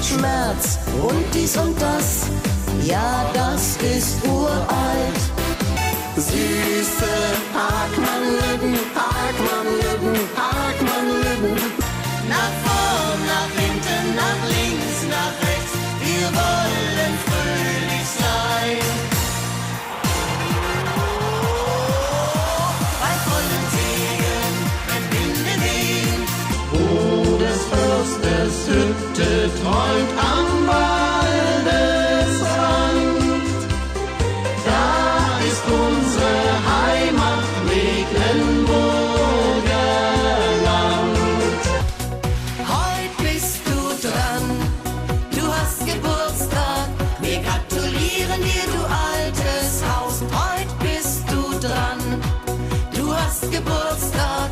Schmerz und dies und das, ja, das ist uralt. Süße Parkmann-Lübben, Parkmann-Lübben, Parkmann-Lübben. Nach vorn, nach hinten, nach links, nach rechts, wir wollen fröhlich sein. Bei vollen Segen, wenn Winde wehen, Wo des Fürstes Hütte träumt am Waldesrand, da ist unsere Heimat, Mecklenburger Land. Heut bist du dran, du hast Geburtstag, wir gratulieren dir, du altes Haus. Heut bist du dran, du hast Geburtstag,